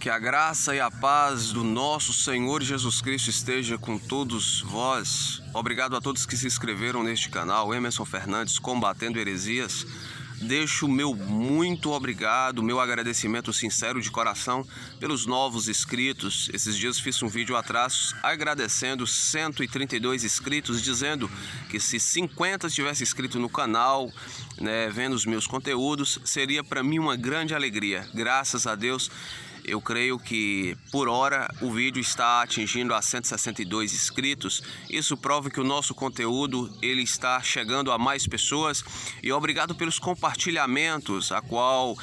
Que a graça e a paz do nosso Senhor Jesus Cristo esteja com todos vós. Obrigado a todos que se inscreveram neste canal. Emerson Fernandes, Combatendo Heresias. Deixo o meu muito obrigado, meu agradecimento sincero de coração pelos novos inscritos. Esses dias fiz um vídeo atrás agradecendo 132 inscritos, dizendo que se 50 tivesse inscrito no canal, vendo os meus conteúdos, seria para mim uma grande alegria. Graças a Deus, eu creio que por hora o vídeo está atingindo a 162 inscritos. Isso prova que o nosso conteúdo ele está chegando a mais pessoas. E obrigado pelos compartilhamentos, a qual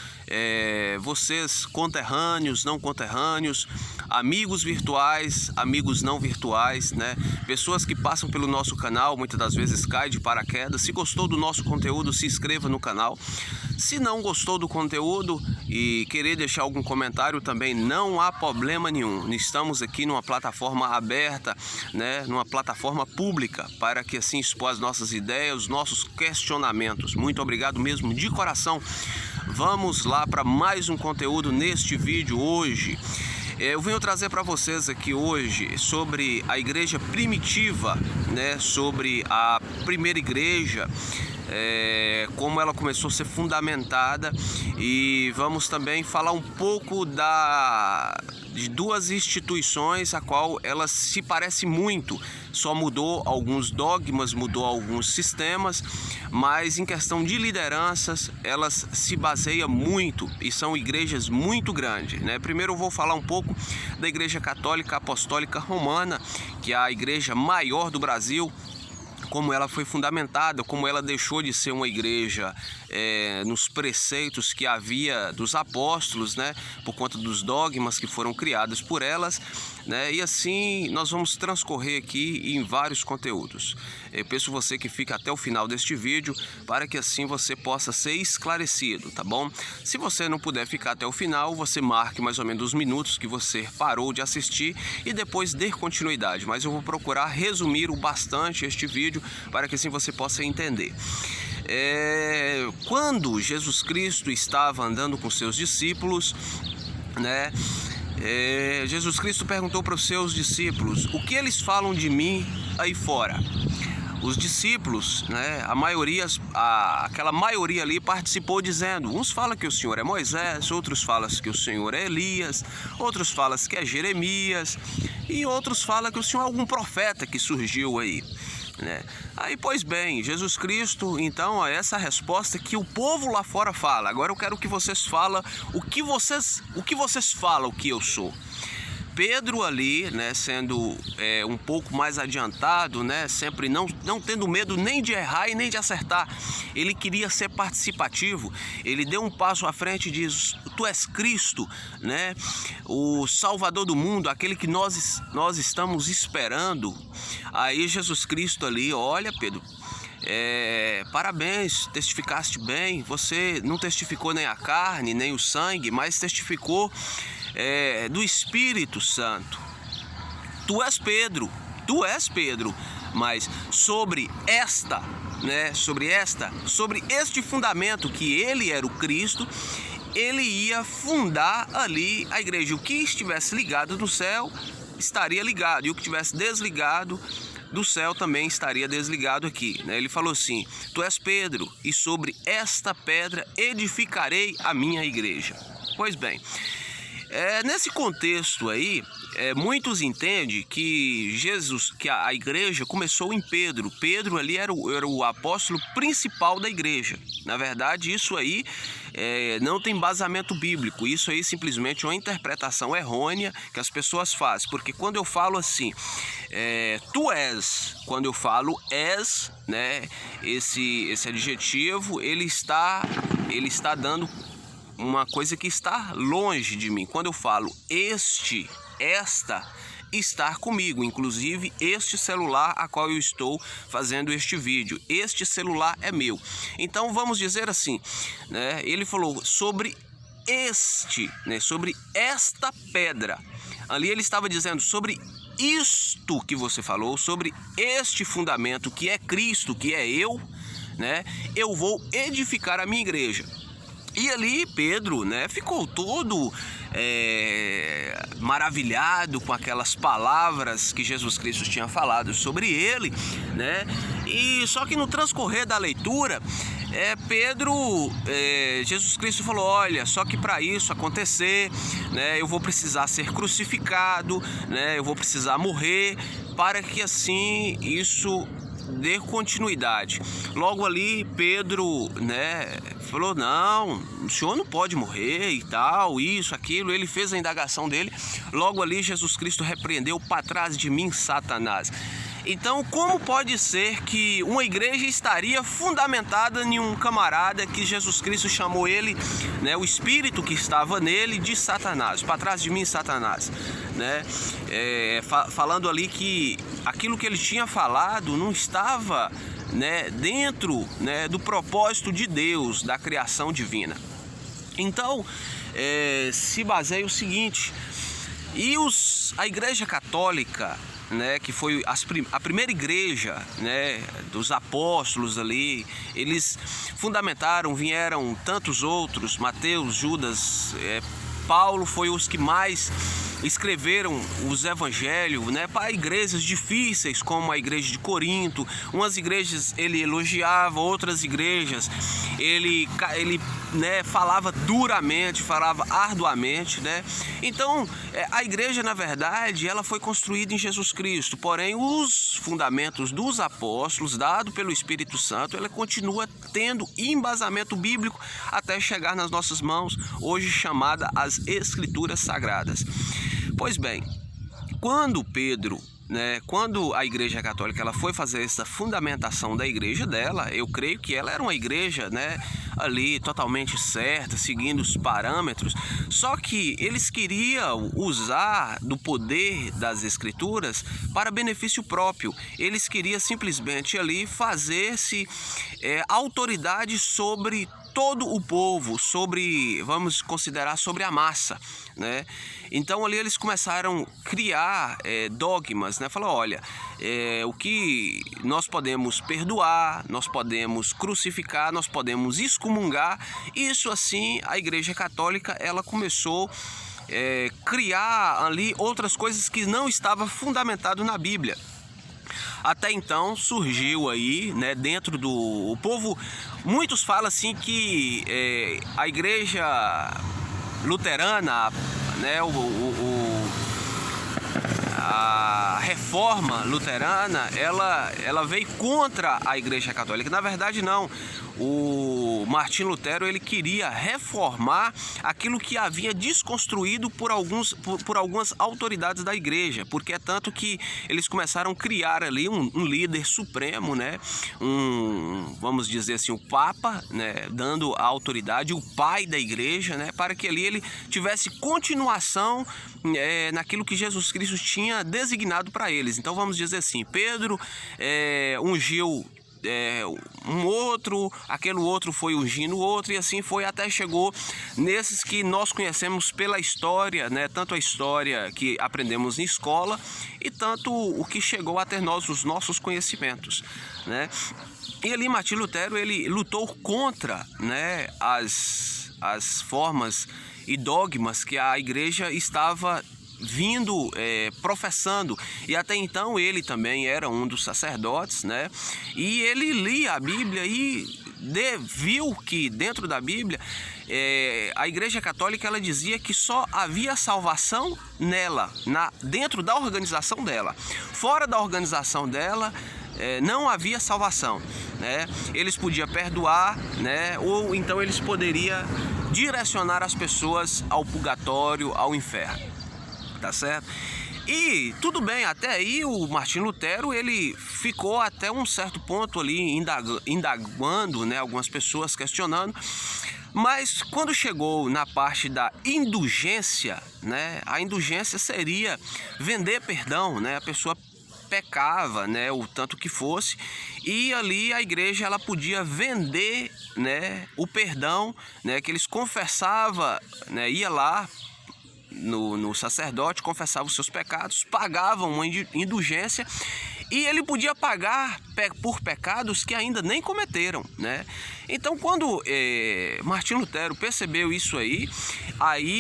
vocês, conterrâneos, não conterrâneos, amigos virtuais, amigos não virtuais, pessoas que passam pelo nosso canal, muitas das vezes caem de paraquedas. Se gostou do nosso conteúdo, se inscreva no canal. Se não gostou do conteúdo e querer deixar algum comentário também, não há problema nenhum. Estamos aqui numa plataforma aberta, numa plataforma pública, para que assim expor as nossas ideias, os nossos questionamentos. Muito obrigado mesmo, de coração. Vamos lá para mais um conteúdo neste vídeo hoje. Eu venho trazer para vocês aqui hoje sobre a igreja primitiva, sobre a primeira igreja, como ela começou a ser fundamentada, e vamos também falar um pouco de duas instituições a qual elas se parecem muito, só mudou alguns dogmas, mudou alguns sistemas, mas em questão de lideranças elas se baseiam muito e são igrejas muito grandes. Primeiro eu vou falar um pouco da Igreja Católica Apostólica Romana, que é a igreja maior do Brasil, como ela foi fundamentada, como ela deixou de ser uma igreja nos preceitos que havia dos apóstolos, por conta dos dogmas que foram criados por elas, e assim nós vamos transcorrer aqui em vários conteúdos. Eu peço você que fique até o final deste vídeo, para que assim você possa ser esclarecido, tá bom? Se você não puder ficar até o final, você marque mais ou menos os minutos que você parou de assistir e depois dê continuidade, mas eu vou procurar resumir o bastante este vídeo, para que assim você possa entender. Quando Jesus Cristo estava andando com seus discípulos, Jesus Cristo perguntou para os seus discípulos: o que eles falam de mim aí fora? Os discípulos, aquela maioria ali participou dizendo: uns falam que o Senhor é Moisés, outros falam que o Senhor é Elias, outros falam que é Jeremias, e outros falam que o Senhor é algum profeta que surgiu aí. Aí, pois bem, Jesus Cristo, então, é essa resposta que o povo lá fora fala. Agora eu quero que vocês falem o que vocês falam que eu sou. Pedro ali, sendo um pouco mais adiantado, sempre não tendo medo nem de errar e nem de acertar. Ele queria ser participativo. Ele deu um passo à frente e diz: tu és Cristo, o Salvador do mundo, aquele que nós estamos esperando. Aí Jesus Cristo ali: olha, Pedro, parabéns, testificaste bem. Você não testificou nem a carne, nem o sangue, mas testificou do Espírito Santo. Tu és Pedro, mas sobre este fundamento, que ele era o Cristo, ele ia fundar ali a igreja. O que estivesse ligado no céu estaria ligado, e o que estivesse desligado do céu também estaria desligado aqui. Ele falou assim: tu és Pedro, e sobre esta pedra edificarei a minha igreja. Pois bem, nesse contexto aí, muitos entendem que a igreja começou em Pedro. Pedro ali era o apóstolo principal da igreja. Na verdade, isso aí não tem embasamento bíblico. Isso aí simplesmente é uma interpretação errônea que as pessoas fazem. Porque quando eu falo assim, tu és, quando eu falo és, esse adjetivo, ele está dando uma coisa que está longe de mim. Quando eu falo esta, estar comigo, inclusive este celular a qual eu estou fazendo este vídeo, este celular é meu. Então vamos dizer assim, ele falou sobre sobre esta pedra. Ali ele estava dizendo sobre isto que você falou, sobre este fundamento que é Cristo, que é eu vou edificar a minha igreja. E ali Pedro, né, ficou todo maravilhado com aquelas palavras que Jesus Cristo tinha falado sobre ele, né? E só que no transcorrer da leitura, Jesus Cristo falou: olha, só que para isso acontecer, né, eu vou precisar ser crucificado, né, eu vou precisar morrer, para que assim isso dê continuidade. Logo ali Pedro, né, falou: não, o senhor não pode morrer e tal, isso, aquilo. Ele fez a indagação dele. Logo ali Jesus Cristo repreendeu: para trás de mim, Satanás. Então, como pode ser que uma igreja estaria fundamentada em um camarada que Jesus Cristo chamou ele, né, o espírito que estava nele, de Satanás? Para trás de mim, Satanás, né? Falando ali que aquilo que ele tinha falado não estava, né, dentro, né, do propósito de Deus, da criação divina. Então, se baseia o seguinte: a Igreja Católica, né, que foi a primeira igreja, né, dos apóstolos ali, eles fundamentaram, vieram tantos outros, Mateus, Judas, Paulo foi os que mais escreveram os evangelhos, né, para igrejas difíceis, como a igreja de Corinto. Umas igrejas ele elogiava, outras igrejas ele né, falava duramente, falava arduamente, né? Então, a igreja, na verdade, ela foi construída em Jesus Cristo, porém os fundamentos dos apóstolos, dado pelo Espírito Santo, ela continua tendo embasamento bíblico até chegar nas nossas mãos, hoje chamada as Escrituras Sagradas. Pois bem, quando a Igreja Católica ela foi fazer essa fundamentação da igreja dela, eu creio que ela era uma igreja, né, ali totalmente certa, seguindo os parâmetros, só que eles queriam usar do poder das Escrituras para benefício próprio. Eles queriam simplesmente ali fazer-se autoridade sobre todo o povo, vamos considerar, sobre a massa, né? Então ali eles começaram a criar dogmas, né? Falaram: olha, o que nós podemos perdoar, nós podemos crucificar, nós podemos excomungar. Isso assim, a Igreja Católica ela começou a criar ali outras coisas que não estavam fundamentado na Bíblia. Até então surgiu aí, né, dentro do povo, muitos falam assim que a igreja luterana, né, a reforma luterana, ela veio contra a Igreja Católica. Na verdade não, o Martim Lutero ele queria reformar aquilo que havia desconstruído por algumas autoridades da igreja, porque é tanto que eles começaram a criar ali um líder supremo, né, vamos dizer assim, o Papa, né, dando a autoridade, o pai da igreja, né, para que ali ele tivesse continuação naquilo que Jesus Cristo tinha designado para eles. Então vamos dizer assim, Pedro ungiu um outro, aquele outro foi ungindo o outro, e assim foi até chegou nesses que nós conhecemos pela história, né? Tanto a história que aprendemos em escola e tanto o que chegou até nós, os nossos conhecimentos, né? E ali Martim Lutero ele lutou contra, né, as formas e dogmas que a igreja estava vindo professando, e até então ele também era um dos sacerdotes, né? E ele lia a Bíblia e viu que dentro da Bíblia a Igreja Católica ela dizia que só havia salvação nela, dentro da organização dela. Fora da organização dela não havia salvação, né? Eles podiam perdoar, né? Ou então eles poderiam direcionar as pessoas ao purgatório, ao inferno. Tá certo? E tudo bem, até aí o Martim Lutero ele ficou até um certo ponto ali indagando, né, algumas pessoas questionando, mas quando chegou na parte da indulgência, né, a indulgência seria vender perdão, né, a pessoa pecava, né, o tanto que fosse, e ali a igreja ela podia vender, né, o perdão, né, que eles confessavam, né, ia lá no sacerdote, confessava os seus pecados, pagava uma indulgência e ele podia pagar por pecados que ainda nem cometeram, né? Então, quando Martinho Lutero percebeu isso aí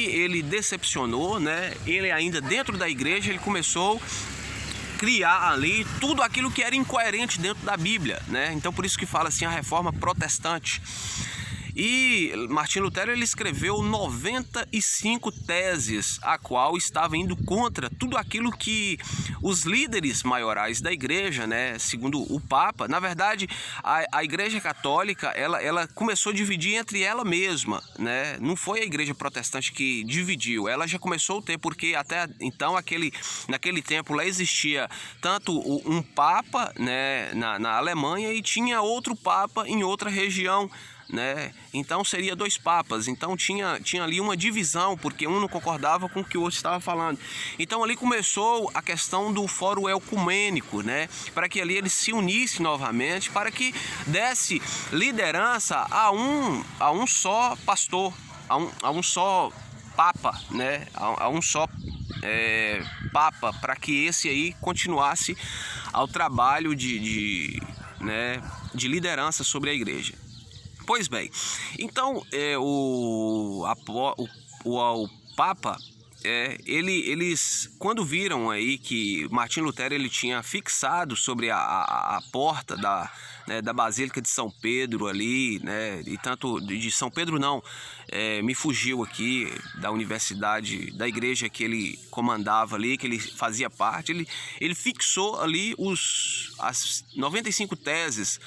ele decepcionou, né? Ele ainda dentro da igreja, ele começou a criar ali tudo aquilo que era incoerente dentro da Bíblia, né? Então, por isso que fala assim a reforma protestante. E Martinho Lutero ele escreveu 95 teses, a qual estava indo contra tudo aquilo que os líderes maiorais da igreja, né, segundo o Papa, na verdade a Igreja Católica ela começou a dividir entre ela mesma, né? Não foi a Igreja Protestante que dividiu, ela já começou a ter, porque até então naquele tempo lá existia tanto um Papa, né, na Alemanha e tinha outro Papa em outra região, né? Então seria 2 papas, então tinha ali uma divisão, porque um não concordava com o que o outro estava falando. Então ali começou a questão do fórum ecumênico, né? Para que ali eles se unissem novamente, para que desse liderança a um só pastor, a um só papa, né? A um só papa, para que esse aí continuasse ao trabalho de liderança sobre a igreja. Pois bem, então o Papa, eles quando viram aí que Martinho Lutero ele tinha fixado sobre a porta da Basílica de São Pedro ali, né, e tanto de São Pedro não, me fugiu aqui da universidade, da igreja que ele comandava ali, que ele fazia parte, ele fixou ali as 95 teses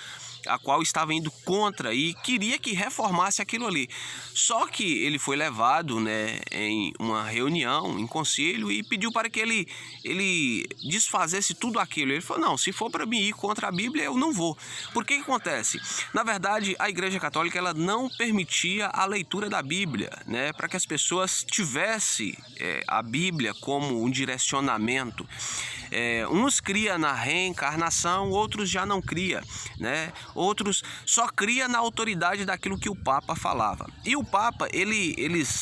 a qual estava indo contra e queria que reformasse aquilo ali. Só que ele foi levado, né, em uma reunião, em concílio, e pediu para que ele desfazesse tudo aquilo. Ele falou, não, se for para mim ir contra a Bíblia, eu não vou. Por que acontece? Na verdade, a Igreja Católica ela não permitia a leitura da Bíblia, né, para que as pessoas tivessem a Bíblia como um direcionamento. Uns cria na reencarnação, outros já não cria, né? Outros só cria na autoridade daquilo que o Papa falava. E o Papa,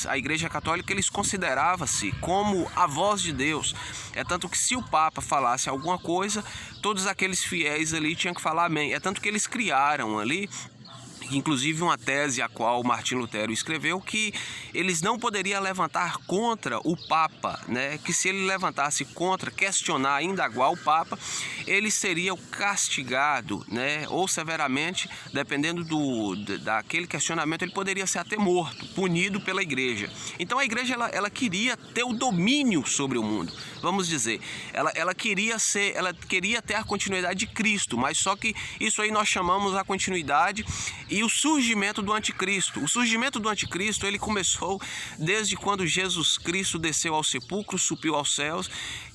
a Igreja Católica, eles consideravam-se como a voz de Deus. Tanto que se o Papa falasse alguma coisa, todos aqueles fiéis ali tinham que falar amém. Tanto que eles criaram ali, inclusive uma tese a qual Martinho Lutero escreveu, que eles não poderiam levantar contra o Papa, né? Que se ele levantasse contra, questionar, indagar o Papa, ele seria castigado, né? Ou severamente, dependendo daquele questionamento, ele poderia ser até morto, punido pela igreja. Então a igreja ela queria ter o domínio sobre o mundo, vamos dizer, ela queria ter a continuidade de Cristo, mas só que isso aí nós chamamos a continuidade e o surgimento do anticristo. O surgimento do anticristo ele começou desde quando Jesus Cristo desceu ao sepulcro, subiu aos céus,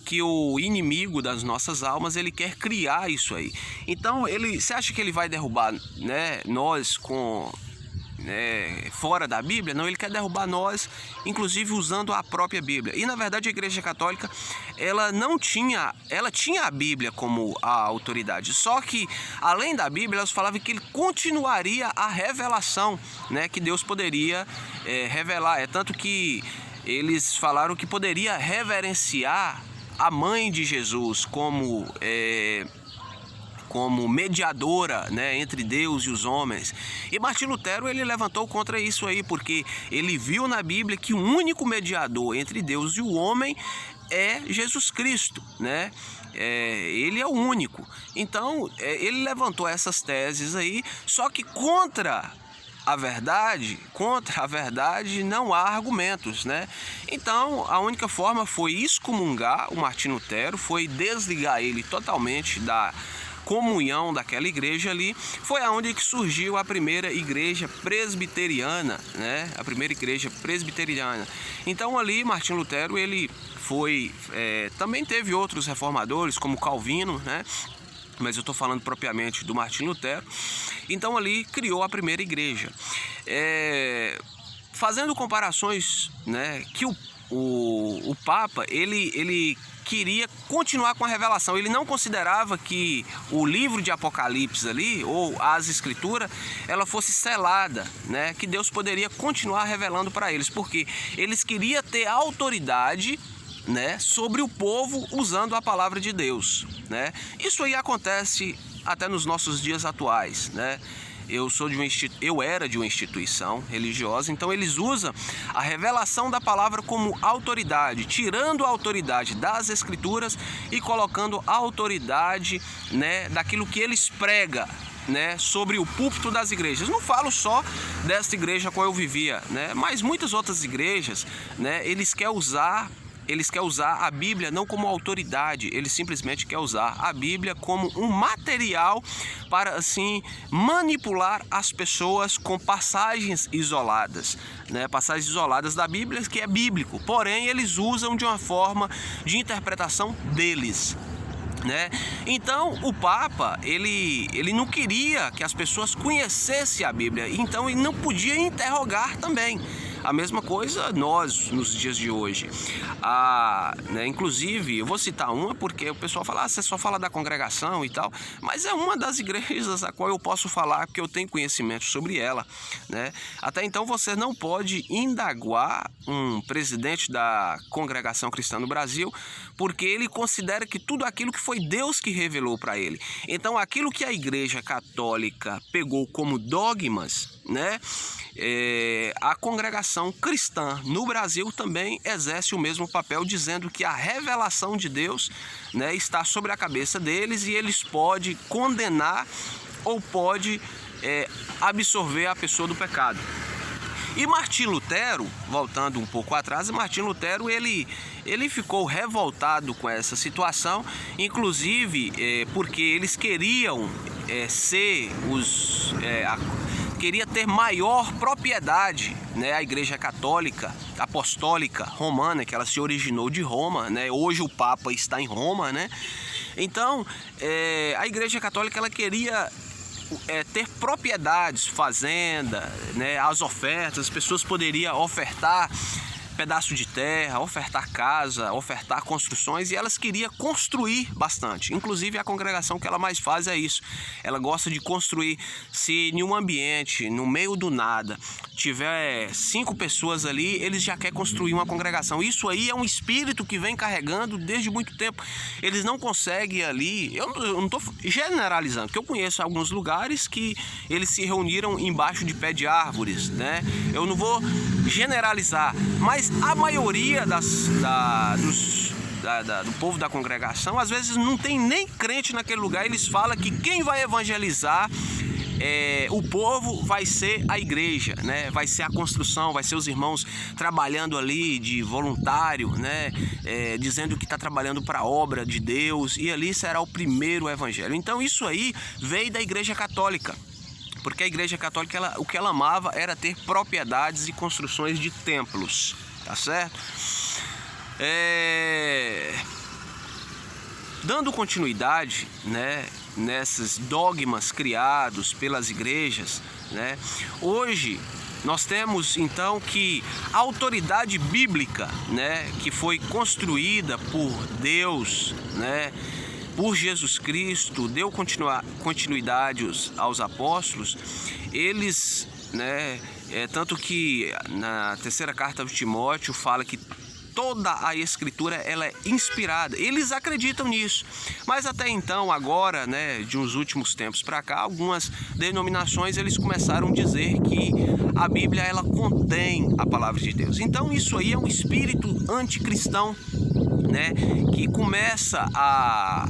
que o inimigo das nossas almas ele quer criar isso aí. Então você acha que ele vai derrubar, né, nós fora da Bíblia? Não, ele quer derrubar nós, inclusive usando a própria Bíblia. E na verdade a Igreja Católica ela tinha a Bíblia como a autoridade, só que além da Bíblia elas falavam que ele continuaria a revelação, né, que Deus poderia revelar. Tanto que eles falaram que poderia reverenciar a mãe de Jesus como mediadora, né, entre Deus e os homens. E Martinho Lutero ele levantou contra isso aí, porque ele viu na Bíblia que o único mediador entre Deus e o homem é Jesus Cristo, né? Ele é o único. Então ele levantou essas teses aí, só que contra a verdade não há argumentos, né? Então a única forma foi excomungar o Martinho Lutero, foi desligar ele totalmente da comunhão daquela igreja ali. Foi aonde que surgiu a primeira igreja presbiteriana, né? A primeira igreja presbiteriana. Então ali Martinho Lutero ele foi, também teve outros reformadores como Calvino, né? Mas eu estou falando propriamente do Martinho Lutero. Então ali criou a primeira igreja. Fazendo comparações, né, que o Papa, ele queria continuar com a revelação. Ele não considerava que o livro de Apocalipse ali, ou as escrituras, ela fosse selada, né? Que Deus poderia continuar revelando para eles, porque eles queriam ter autoridade, né, sobre o povo usando a palavra de Deus, né? Isso aí acontece até nos nossos dias atuais, né? Eu era de uma instituição religiosa, então eles usam a revelação da palavra como autoridade, tirando a autoridade das escrituras e colocando a autoridade, né, daquilo que eles pregam, né, sobre o púlpito das igrejas. Não falo só desta igreja qual eu vivia, né, mas muitas outras igrejas, né, eles querem usar a Bíblia não como autoridade, eles simplesmente querem usar a Bíblia como um material para, assim, manipular as pessoas com passagens isoladas, né? Passagens isoladas da Bíblia que é bíblico, porém eles usam de uma forma de interpretação deles, né? Então o Papa, ele não queria que as pessoas conhecessem a Bíblia, então ele não podia interrogar também. A mesma coisa nós, nos dias de hoje. Né, inclusive, eu vou citar uma porque o pessoal fala, você só fala da congregação e tal, mas é uma das igrejas a qual eu posso falar porque eu tenho conhecimento sobre ela, né? Até então você não pode indagar um presidente da Congregação Cristã no Brasil, porque ele considera que tudo aquilo que foi Deus que revelou para ele. Então aquilo que a Igreja Católica pegou como dogmas, né? A Congregação Cristã no Brasil também exerce o mesmo papel, dizendo que a revelação de Deus, né, está sobre a cabeça deles e eles podem condenar ou podem absorver a pessoa do pecado. E Martim Lutero, voltando um pouco atrás, Martim Lutero ele ficou revoltado com essa situação, inclusive porque eles queriam queria ter maior propriedade, né? A Igreja Católica Apostólica Romana, que ela se originou de Roma, né? Hoje o Papa está em Roma, né? Então, a Igreja Católica ela queria ter propriedades, fazenda, né? As ofertas, as pessoas poderiam ofertar pedaço de terra, ofertar casa, ofertar construções, e elas queriam construir bastante. Inclusive a congregação que ela mais faz é isso. Ela gosta de construir. Se em um ambiente, no meio do nada, tiver 5 pessoas ali, eles já querem construir uma congregação. Isso aí é um espírito que vem carregando desde muito tempo. Eles não conseguem ali, eu não estou generalizando, porque eu conheço alguns lugares que eles se reuniram embaixo de pé de árvores, né? Eu não vou generalizar, mas a maioria do povo da congregação, às vezes não tem nem crente naquele lugar. Eles falam que quem vai evangelizar o povo vai ser a igreja, né? Vai ser a construção, vai ser os irmãos trabalhando ali de voluntário, né? Dizendo que está trabalhando para a obra de Deus, e ali será o primeiro evangelho. Então isso aí veio da Igreja Católica. Porque a Igreja Católica, o que ela amava era ter propriedades e construções de templos, tá certo? Dando continuidade, né, nesses dogmas criados pelas igrejas, né, hoje nós temos então que a autoridade bíblica, né, que foi construída por Deus, né, por Jesus Cristo, deu continuidade aos apóstolos, eles, né, tanto que na terceira carta de Timóteo fala que toda a escritura ela é inspirada. Eles acreditam nisso. Mas até então, agora, né, de uns últimos tempos para cá, algumas denominações eles começaram a dizer que a Bíblia ela contém a palavra de Deus. Então isso aí é um espírito anticristão, né, que começa a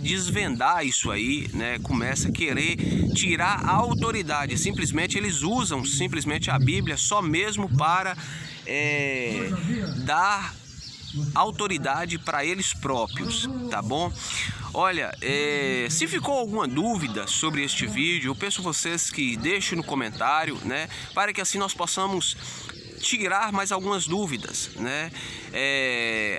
desvendar isso aí, né? Começa a querer tirar a autoridade. Simplesmente eles usam simplesmente a Bíblia só mesmo para dar autoridade para eles próprios, tá bom? Olha, se ficou alguma dúvida sobre este vídeo, eu peço vocês que deixem no comentário, né? Para que assim nós possamos tirar mais algumas dúvidas, né?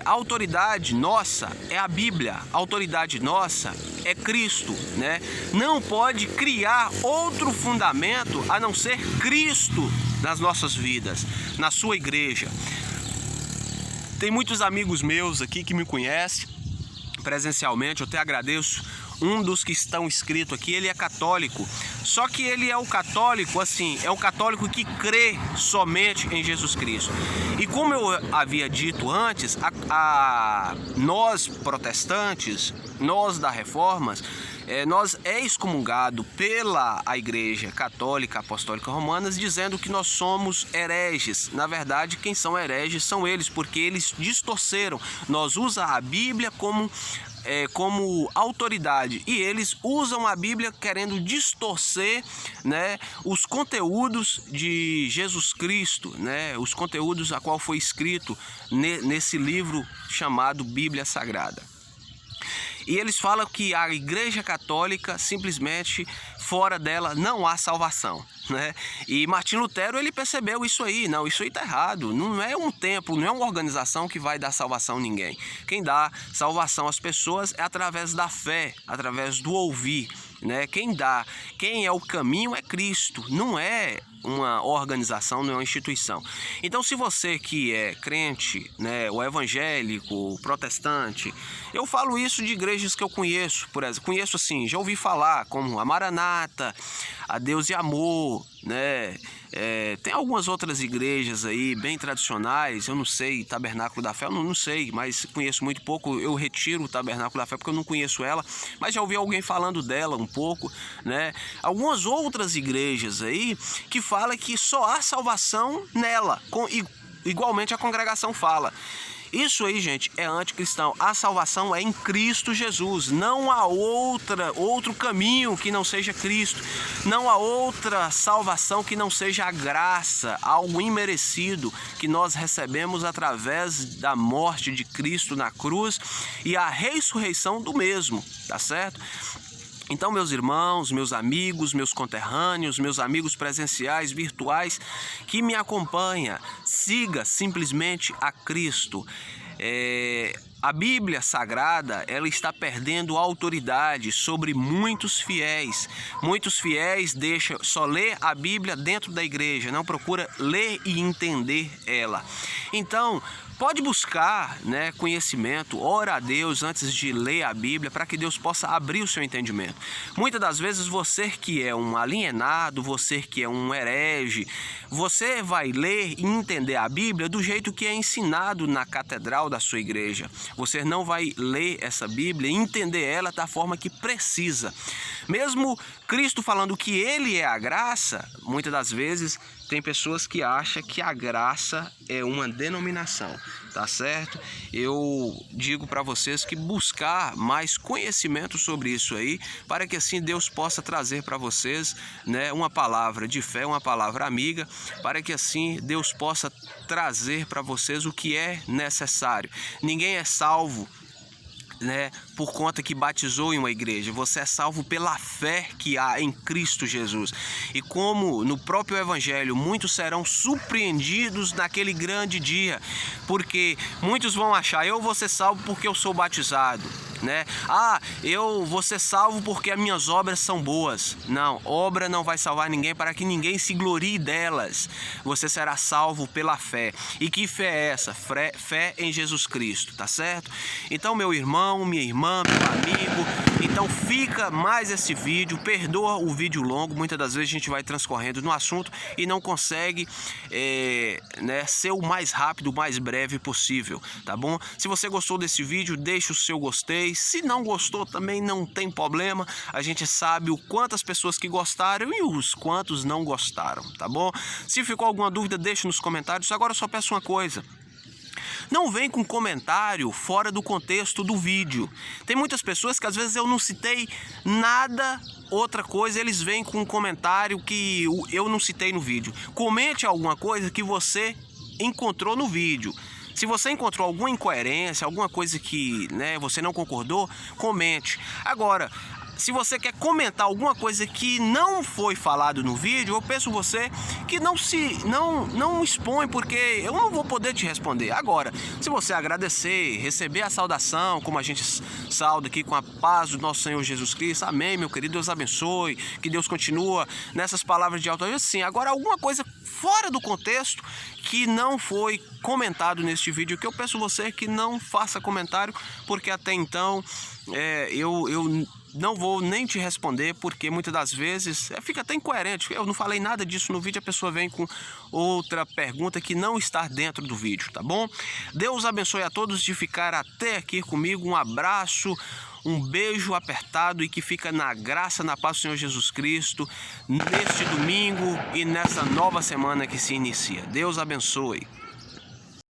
A autoridade nossa é a Bíblia, a autoridade nossa é Cristo, né? Não pode criar outro fundamento a não ser Cristo nas nossas vidas, na sua igreja. Tem muitos amigos meus aqui que me conhecem presencialmente, eu até agradeço. Um dos que estão inscritos aqui, ele é católico. Só que ele é o católico, assim, é o católico que crê somente em Jesus Cristo. E como eu havia dito antes, nós protestantes, nós da Reforma, nós é excomungado pela Igreja Católica Apostólica Romana, dizendo que nós somos hereges. Na verdade, quem são hereges são eles, porque eles distorceram. Nós usamos a Bíblia como autoridade, e eles usam a Bíblia querendo distorcer, né, os conteúdos de Jesus Cristo, né, os conteúdos a qual foi escrito nesse livro chamado Bíblia Sagrada. E eles falam que a Igreja Católica, simplesmente, fora dela não há salvação, né? E Martinho Lutero, ele percebeu isso aí. Não, isso aí tá errado. Não é um templo, não é uma organização que vai dar salvação a ninguém. Quem dá salvação às pessoas é através da fé, através do ouvir, né? Quem é o caminho é Cristo, não é uma organização, não é uma instituição. Então, se você que é crente, né, o evangélico, o protestante, eu falo isso de igrejas que eu conheço, por exemplo, conheço assim, já ouvi falar, como a Maranata, a Deus e Amor, né? Tem algumas outras igrejas aí bem tradicionais, eu não sei, Tabernáculo da Fé, eu não sei, mas conheço muito pouco. Eu retiro o Tabernáculo da Fé porque eu não conheço ela, mas já ouvi alguém falando dela um pouco, né? Algumas outras igrejas aí que falam que só há salvação nela, igualmente a congregação fala. Isso aí, gente, é anticristão. A salvação é em Cristo Jesus. Não há outro caminho que não seja Cristo. Não há outra salvação que não seja a graça, algo imerecido que nós recebemos através da morte de Cristo na cruz e a ressurreição do mesmo, tá certo? Então, meus irmãos, meus amigos, meus conterrâneos, meus amigos presenciais, virtuais, que me acompanha, siga simplesmente a Cristo. A Bíblia Sagrada, ela está perdendo autoridade sobre muitos fiéis. Muitos fiéis só lê a Bíblia dentro da igreja, não procura ler e entender ela. Então, pode buscar, né, conhecimento, ora a Deus antes de ler a Bíblia, para que Deus possa abrir o seu entendimento. Muitas das vezes você que é um alienado, você que é um herege, você vai ler e entender a Bíblia do jeito que é ensinado na catedral da sua igreja. Você não vai ler essa Bíblia e entender ela da forma que precisa. Mesmo Cristo falando que Ele é a graça, muitas das vezes tem pessoas que acham que a graça é uma denominação, tá certo? Eu digo para vocês que buscar mais conhecimento sobre isso aí, para que assim Deus possa trazer para vocês, né, uma palavra de fé, uma palavra amiga, para que assim Deus possa trazer para vocês o que é necessário. Ninguém é salvo, né, por conta que batizou em uma igreja. Você é salvo pela fé que há em Cristo Jesus. E como no próprio Evangelho, muitos serão surpreendidos naquele grande dia, porque muitos vão achar, eu vou ser salvo porque eu sou batizado, né? Eu vou ser salvo porque as minhas obras são boas. Não, obra não vai salvar ninguém, para que ninguém se glorie delas. Você será salvo pela fé. E que fé é essa? Fé em Jesus Cristo, tá certo? Então, meu irmão, minha irmã, meu amigo, então fica mais esse vídeo, perdoa o vídeo longo, muitas das vezes a gente vai transcorrendo no assunto e não consegue né, ser o mais rápido, o mais breve possível, tá bom? Se você gostou desse vídeo, deixa o seu gostei. Se não gostou também não tem problema, a gente sabe o quantas pessoas que gostaram e os quantos não gostaram, tá bom? Se ficou alguma dúvida, deixa nos comentários. Agora eu só peço uma coisa: não vem com comentário fora do contexto do vídeo. Tem muitas pessoas que às vezes eu não citei nada, outra coisa, eles vêm com um comentário que eu não citei no vídeo. Comente alguma coisa que você encontrou no vídeo. Se você encontrou alguma incoerência, alguma coisa que, né, você não concordou, comente. Agora, Se você quer comentar alguma coisa que não foi falado no vídeo, eu peço você que não expõe, porque eu não vou poder te responder. Agora, se você agradecer, receber a saudação, como a gente sauda aqui, com a paz do nosso Senhor Jesus Cristo, amém, meu querido, Deus abençoe, que Deus continua nessas palavras de autoajuda, sim. Agora, alguma coisa fora do contexto que não foi comentado neste vídeo, que eu peço você que não faça comentário, porque até então eu não vou nem te responder, porque muitas das vezes fica até incoerente. Eu não falei nada disso no vídeo, a pessoa vem com outra pergunta que não está dentro do vídeo, tá bom? Deus abençoe a todos de ficar até aqui comigo. Um abraço, um beijo apertado e que fica na graça, na paz do Senhor Jesus Cristo, neste domingo e nessa nova semana que se inicia. Deus abençoe.